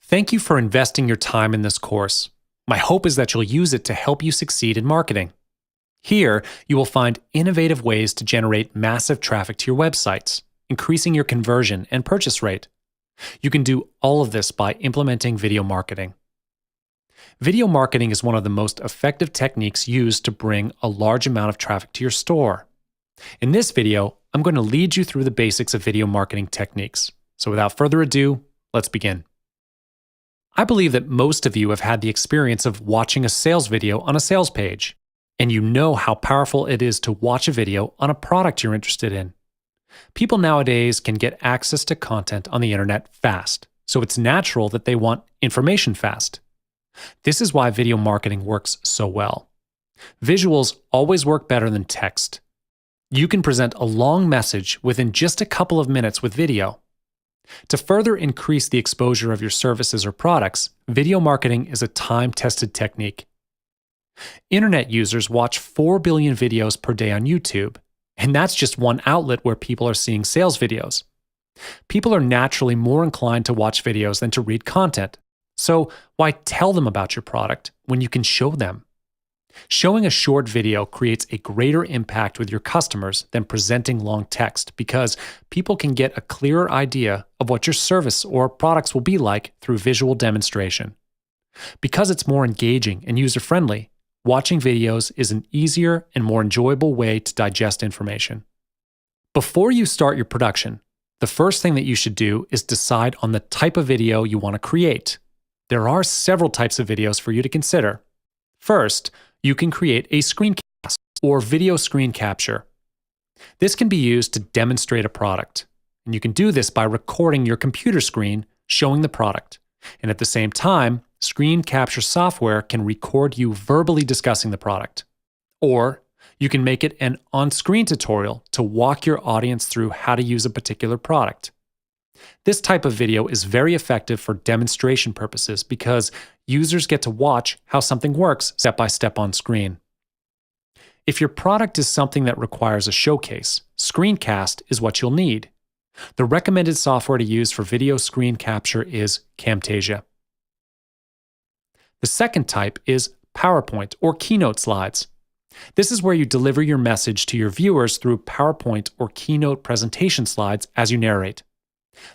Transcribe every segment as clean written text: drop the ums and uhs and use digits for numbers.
Thank you for investing your time in this course. My hope is that you'll use it to help you succeed in marketing. Here, you will find innovative ways to generate massive traffic to your websites, increasing your conversion and purchase rate. You can do all of this by implementing video marketing. Video marketing is one of the most effective techniques used to bring a large amount of traffic to your store. In this video, I'm going to lead you through the basics of video marketing techniques. So without further ado, let's begin. I believe that most of you have had the experience of watching a sales video on a sales page, and you know how powerful it is to watch a video on a product you're interested in. People nowadays can get access to content on the internet fast, so it's natural that they want information fast. This is why video marketing works so well. Visuals always work better than text. You can present a long message within just a couple of minutes with video. To further increase the exposure of your services or products, video marketing is a time-tested technique. Internet users watch 4 billion videos per day on YouTube, and that's just one outlet where people are seeing sales videos. People are naturally more inclined to watch videos than to read content, so why tell them about your product when you can show them? Showing a short video creates a greater impact with your customers than presenting long text because people can get a clearer idea of what your service or products will be like through visual demonstration. Because it's more engaging and user-friendly, watching videos is an easier and more enjoyable way to digest information. Before you start your production, the first thing that you should do is decide on the type of video you want to create. There are several types of videos for you to consider. First, you can create a screencast or video screen capture. This can be used to demonstrate a product, and you can do this by recording your computer screen showing the product. And at the same time, screen capture software can record you verbally discussing the product. Or you can make it an on-screen tutorial to walk your audience through how to use a particular product. This type of video is very effective for demonstration purposes because users get to watch how something works step by step on screen. If your product is something that requires a showcase, screencast is what you'll need. The recommended software to use for video screen capture is Camtasia. The second type is PowerPoint or Keynote slides. This is where you deliver your message to your viewers through PowerPoint or Keynote presentation slides as you narrate.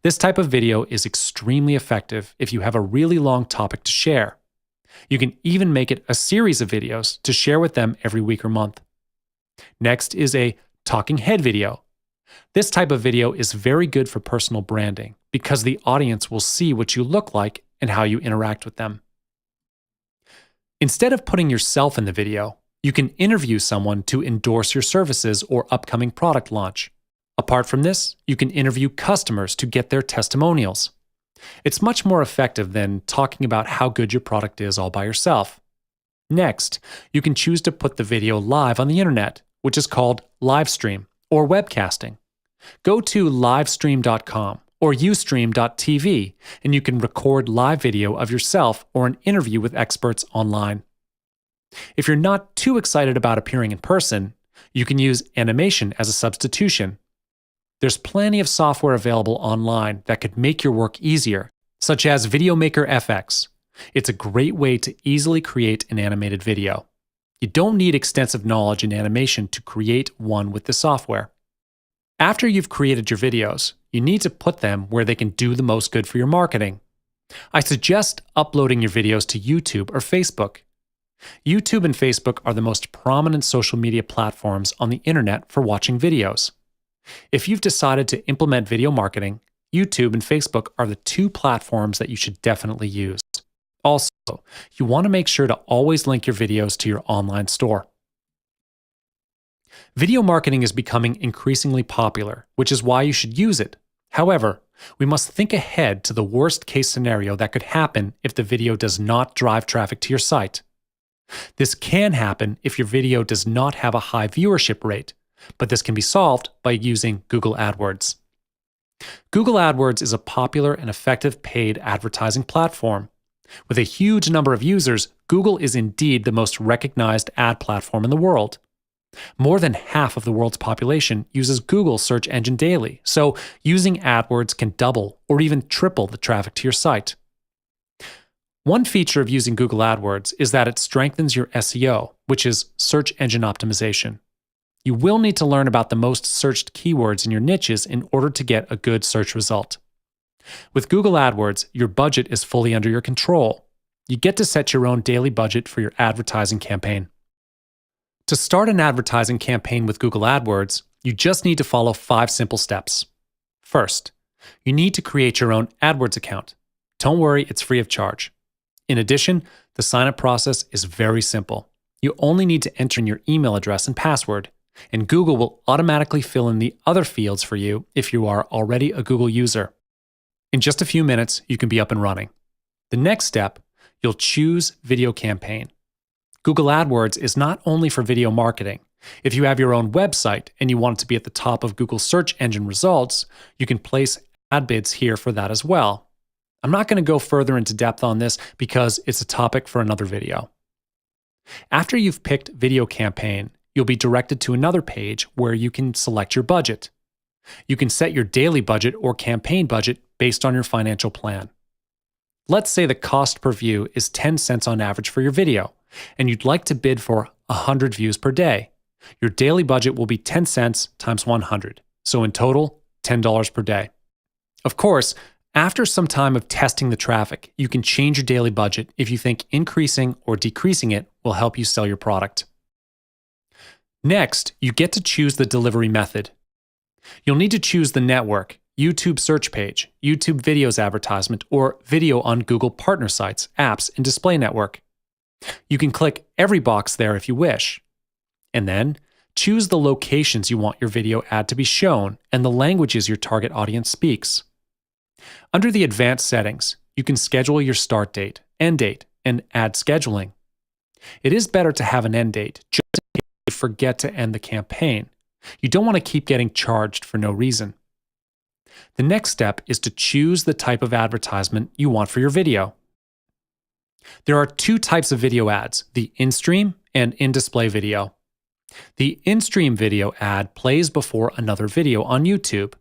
This type of video is extremely effective if you have a really long topic to share. You can even make it a series of videos to share with them every week or month. Next is a talking head video. This type of video is very good for personal branding because the audience will see what you look like and how you interact with them. Instead of putting yourself in the video, you can interview someone to endorse your services or upcoming product launch. Apart from this, you can interview customers to get their testimonials. It's much more effective than talking about how good your product is all by yourself. Next, you can choose to put the video live on the internet, which is called live stream or webcasting. Go to livestream.com or ustream.tv and you can record live video of yourself or an interview with experts online. If you're not too excited about appearing in person, you can use animation as a substitution. There's plenty of software available online that could make your work easier, such as VideoMaker FX. It's a great way to easily create an animated video. You don't need extensive knowledge in animation to create one with the software. After you've created your videos, you need to put them where they can do the most good for your marketing. I suggest uploading your videos to YouTube or Facebook. YouTube and Facebook are the most prominent social media platforms on the internet for watching videos. If you've decided to implement video marketing, YouTube and Facebook are the two platforms that you should definitely use. Also, you want to make sure to always link your videos to your online store. Video marketing is becoming increasingly popular, which is why you should use it. However, we must think ahead to the worst-case scenario that could happen if the video does not drive traffic to your site. This can happen if your video does not have a high viewership rate, but this can be solved by using Google AdWords. Google AdWords is a popular and effective paid advertising platform. With a huge number of users, Google is indeed the most recognized ad platform in the world. More than half of the world's population uses Google search engine daily, so using AdWords can double or even triple the traffic to your site. One feature of using Google AdWords is that it strengthens your SEO, which is search engine optimization. You will need to learn about the most searched keywords in your niches in order to get a good search result. With Google AdWords, your budget is fully under your control. You get to set your own daily budget for your advertising campaign. To start an advertising campaign with Google AdWords, you just need to follow 5 simple steps. First, you need to create your own AdWords account. Don't worry, it's free of charge. In addition, the sign-up process is very simple. You only need to enter in your email address and password, and Google will automatically fill in the other fields for you if you are already a Google user. In just a few minutes, you can be up and running. The next step, you'll choose Video Campaign. Google AdWords is not only for video marketing. If you have your own website and you want it to be at the top of Google search engine results, you can place ad bids here for that as well. I'm not going to go further into depth on this because it's a topic for another video. After you've picked Video Campaign, you'll be directed to another page where you can select your budget. You can set your daily budget or campaign budget based on your financial plan. Let's say the cost per view is 10 cents on average for your video, and you'd like to bid for 100 views per day. Your daily budget will be 10 cents times 100, so in total, $10 per day. Of course, after some time of testing the traffic, you can change your daily budget if you think increasing or decreasing it will help you sell your product. Next, you get to choose the delivery method. You'll need to choose the network, YouTube search page, YouTube videos advertisement, or video on Google partner sites, apps, and display network. You can click every box there if you wish. And then, choose the locations you want your video ad to be shown and the languages your target audience speaks. Under the advanced settings, you can schedule your start date, end date, and ad scheduling. It is better to have an end date, just in case you forget to end the campaign. You don't want to keep getting charged for no reason. The next step is to choose the type of advertisement you want for your video. There are 2 types of video ads, the in-stream and in-display video. The in-stream video ad plays before another video on YouTube.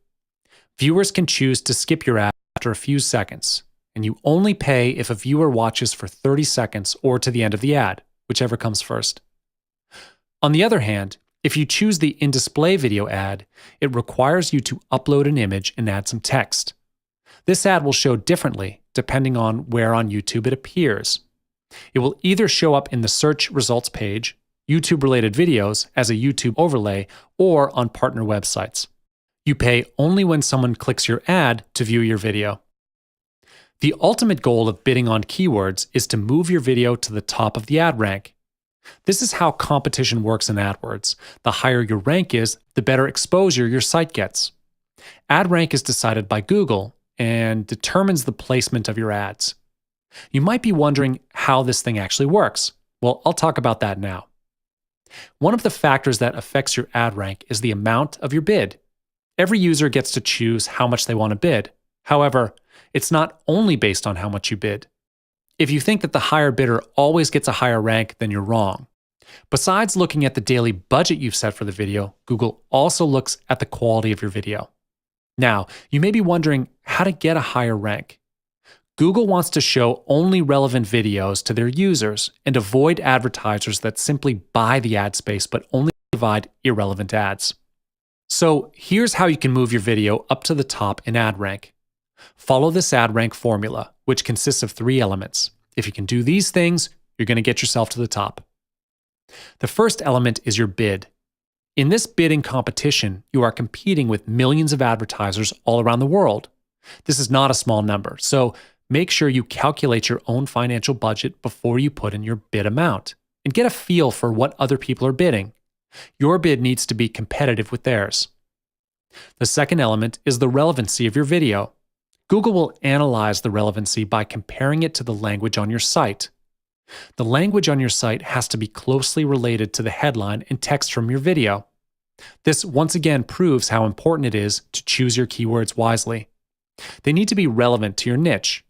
Viewers can choose to skip your ad after a few seconds, and you only pay if a viewer watches for 30 seconds or to the end of the ad, whichever comes first. On the other hand, if you choose the in-display video ad, it requires you to upload an image and add some text. This ad will show differently depending on where on YouTube it appears. It will either show up in the search results page, YouTube-related videos as a YouTube overlay, or on partner websites. You pay only when someone clicks your ad to view your video. The ultimate goal of bidding on keywords is to move your video to the top of the ad rank. This is how competition works in AdWords. The higher your rank is, the better exposure your site gets. Ad rank is decided by Google and determines the placement of your ads. You might be wondering how this thing actually works. Well, I'll talk about that now. One of the factors that affects your ad rank is the amount of your bid. Every user gets to choose how much they want to bid. However, it's not only based on how much you bid. If you think that the higher bidder always gets a higher rank, then you're wrong. Besides looking at the daily budget you've set for the video, Google also looks at the quality of your video. Now, you may be wondering how to get a higher rank. Google wants to show only relevant videos to their users and avoid advertisers that simply buy the ad space but only provide irrelevant ads. So here's how you can move your video up to the top in ad rank. Follow this ad rank formula, which consists of 3 elements. If you can do these things, you're going to get yourself to the top. The first element is your bid. In this bidding competition, you are competing with millions of advertisers all around the world. This is not a small number, so make sure you calculate your own financial budget before you put in your bid amount and get a feel for what other people are bidding. Your bid needs to be competitive with theirs. The second element is the relevancy of your video. Google will analyze the relevancy by comparing it to the language on your site. The language on your site has to be closely related to the headline and text from your video. This once again proves how important it is to choose your keywords wisely. They need to be relevant to your niche.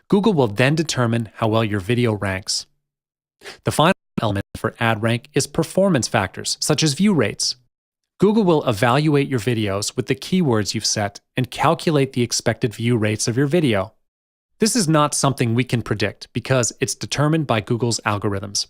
Google will then determine how well your video ranks. The final element for ad rank is performance factors, such as view rates. Google will evaluate your videos with the keywords you've set and calculate the expected view rates of your video. This is not something we can predict because it's determined by Google's algorithms.